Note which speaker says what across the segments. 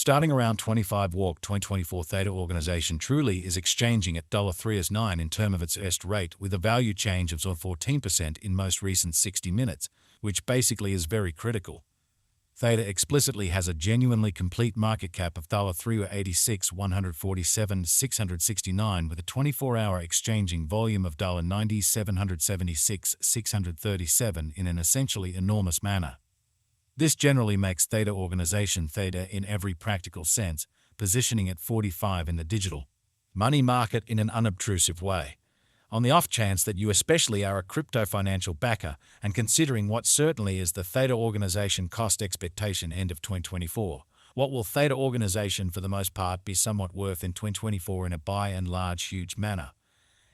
Speaker 1: Starting around 25 walk 2024 Theta organization truly is exchanging at $3.9 in term of its est rate with a value change of 14% in most recent 60 minutes, which basically is very critical. Theta explicitly has a genuinely complete market cap of $386,147,669 with a 24-hour exchanging volume of $90,776,637 in an essentially enormous manner. This generally makes Theta organization Theta in every practical sense, positioning at 45 in the digital money market in an unobtrusive way. On the off chance that you especially are a crypto financial backer and considering what certainly is the Theta organization cost expectation end of 2024, what will Theta organization for the most part be somewhat worth in 2024 in a by and large huge manner?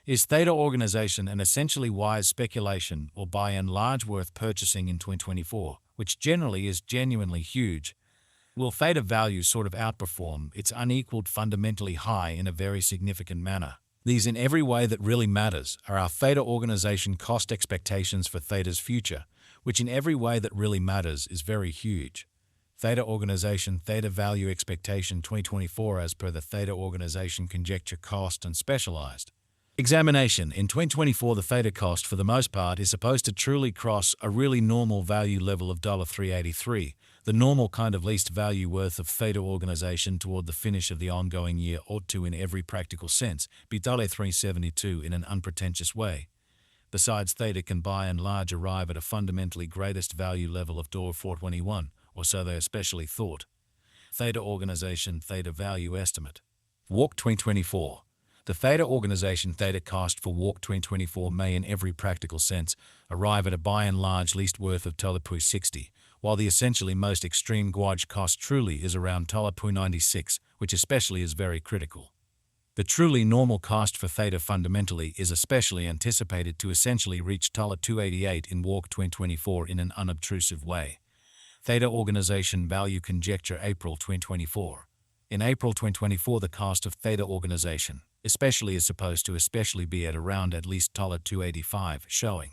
Speaker 1: Is Theta organization an essentially wise speculation or by and large worth purchasing in 2024, which generally is genuinely huge? Will Theta value sort of outperform its unequaled fundamentally high in a very significant manner? These in every way that really matters are our Theta organization cost expectations for Theta's future, which in every way that really matters is very huge. Theta organization Theta value expectation 2024 as per the Theta organization conjecture cost and specialized examination. In 2024, the Theta cost for the most part is supposed to truly cross a really normal value level of $3.83, the normal kind of least value worth of Theta organization toward the finish of the ongoing year ought to in every practical sense be $3.72 in an unpretentious way. Besides, Theta can by and large arrive at a fundamentally greatest value level of $4.21, or so they especially thought. Theta organization Theta value estimate. Walk 2024. The Theta organization Theta cost for Walk 2024 may in every practical sense arrive at a by and large least worth of $60, while the essentially most extreme gauge cost truly is around $96, which especially is very critical. The truly normal cost for Theta fundamentally is especially anticipated to essentially reach $288 in Walk 2024 in an unobtrusive way. Theta organization value conjecture April 2024. In April 2024, the cost of Theta organization especially is supposed to especially be at around at least $285, showing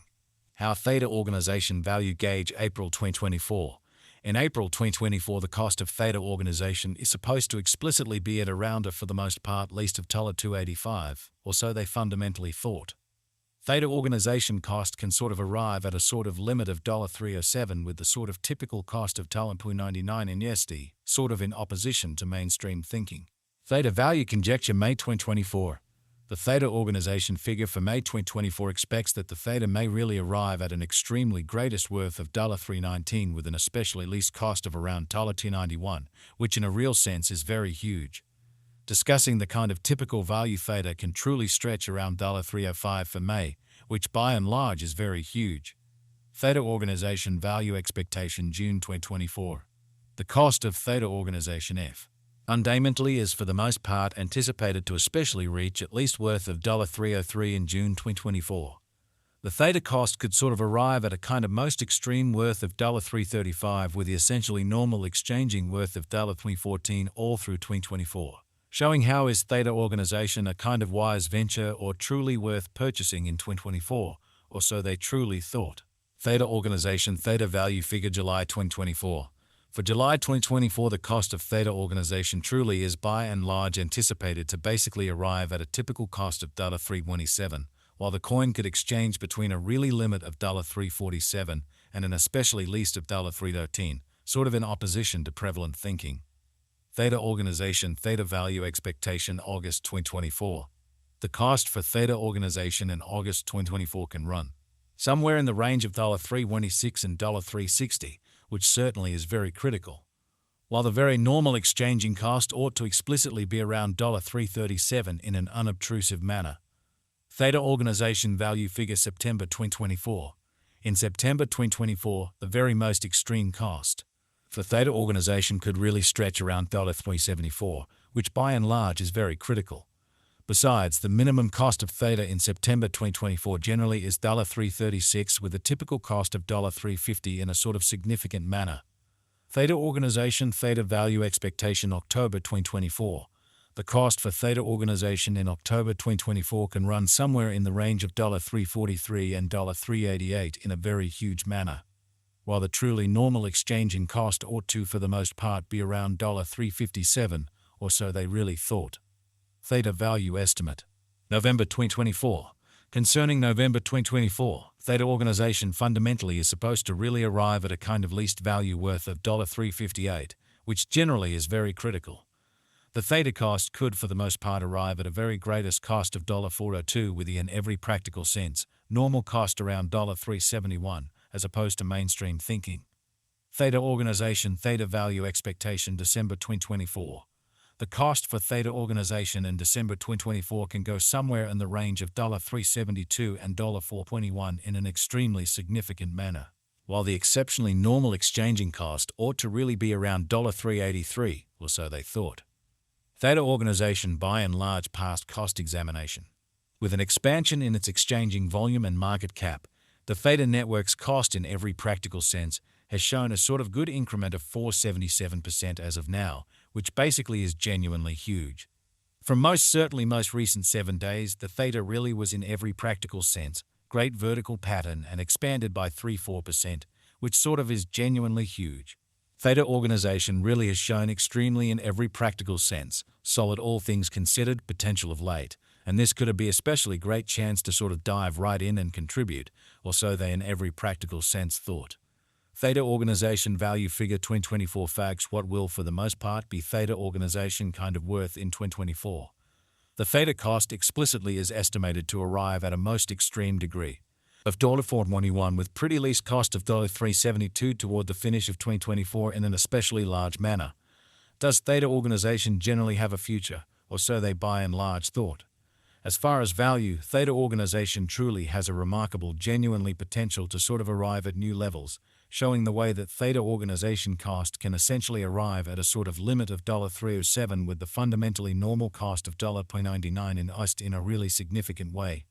Speaker 1: how Theta organization value gauge April 2024. In April 2024, the cost of Theta organization is supposed to explicitly be at around for the most part least of $285, or so they fundamentally thought. Theta organization cost can sort of arrive at a sort of limit of $307 with the sort of typical cost of $99 in USD, sort of in opposition to mainstream thinking. Theta value conjecture May 2024. The Theta organization figure for May 2024 expects that the Theta may really arrive at an extremely greatest worth of $319 with an especially least cost of around $291, which in a real sense is very huge. Discussing the kind of typical value Theta can truly stretch around $305 for May, which by and large is very huge. Theta organization value expectation June 2024. The cost of Theta organization fundamentally is for the most part anticipated to especially reach at least worth of $303 in June 2024. The Theta cost could sort of arrive at a kind of most extreme worth of $335 with the essentially normal exchanging worth of $314 all through 2024, showing how is Theta organization a kind of wise venture or truly worth purchasing in 2024, or so they truly thought. Theta organization Theta value figure July 2024. For July 2024, the cost of Theta organization truly is by and large anticipated to basically arrive at a typical cost of $327, while the coin could exchange between a really limit of $347 and an especially least of $313, sort of in opposition to prevalent thinking. Theta organization Theta value expectation August 2024. The cost for Theta organization in August 2024 can run somewhere in the range of $326 and $360, which certainly is very critical, while the very normal exchanging cost ought to explicitly be around $337 in an unobtrusive manner. Theta organization value figure September 2024. In September 2024, the very most extreme cost for Theta organization could really stretch around $374, which by and large is very critical. Besides, the minimum cost of Theta in September 2024 generally is $336 with a typical cost of $350 in a sort of significant manner. Theta organization Theta value expectation October 2024. The cost for Theta organization in October 2024 can run somewhere in the range of $343 and $388 in a very huge manner. while the truly normal exchanging cost ought to, for the most part, be around $3.57, or so they really thought. Theta value estimate. November 2024. Concerning November 2024, Theta organization fundamentally is supposed to really arrive at a kind of least value worth of $3.58, which generally is very critical. The Theta cost could for the most part arrive at a very greatest cost of $4.02 with in every practical sense, normal cost around $3.71, as opposed to mainstream thinking. Theta organization Theta value expectation December 2024. The cost for Theta organization in December 2024 can go somewhere in the range of $3.72 and $4.21 in an extremely significant manner, while the exceptionally normal exchanging cost ought to really be around $3.83, or so they thought. Theta organization by and large past cost examination. With an expansion in its exchanging volume and market cap, the Theta network's cost in every practical sense has shown a sort of good increment of 477% as of now, which basically is genuinely huge. From most recent 7 days, the Theta really was in every practical sense, great vertical pattern and expanded by 3-4%, which sort of is genuinely huge. Theta organization really has shown extremely in every practical sense, solid all things considered, potential of late, and this could be especially great chance to sort of dive right in and contribute, or so they in every practical sense thought. Theta organization value figure 2024 facts. What will for the most part be Theta organization kind of worth in 2024? The Theta cost explicitly is estimated to arrive at a most extreme degree of $4.21 with pretty least cost of $3.72 toward the finish of 2024 in an especially large manner. Does Theta organization generally have a future, or so they by and large thought? As far as value, Theta organization truly has a remarkable, genuinely potential to sort of arrive at new levels, showing the way that Theta organization cost can essentially arrive at a sort of limit of $3.07 with the fundamentally normal cost of $0.99 in a really significant way.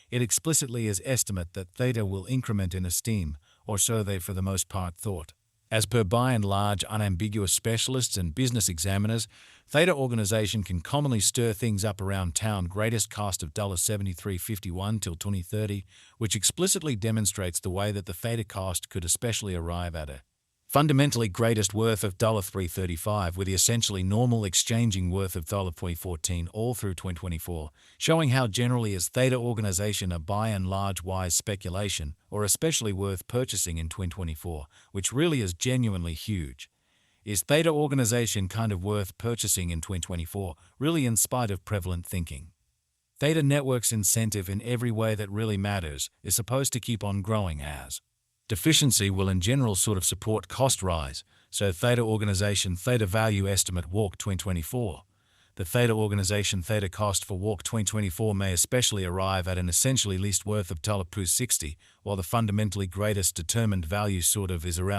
Speaker 1: It explicitly is estimate that Theta will increment in esteem, or so they for the most part thought. As per by and large unambiguous specialists and business examiners, Theta organization can commonly stir things up around town greatest cost of $73.51 till 2030, which explicitly demonstrates the way that the Theta cost could especially arrive at a fundamentally greatest worth of $3.35 with the essentially normal exchanging worth of $0.14 all through 2024, showing how generally is Theta organization a by and large wise speculation or especially worth purchasing in 2024, which really is genuinely huge. Is Theta organization kind of worth purchasing in 2024, really in spite of prevalent thinking? Theta network's incentive in every way that really matters is supposed to keep on growing as deficiency will in general sort of support cost rise, so Theta organization Theta value estimate walk 2024. The Theta organization Theta cost for walk 2024 may especially arrive at an essentially least worth of $60, while the fundamentally greatest determined value sort of is around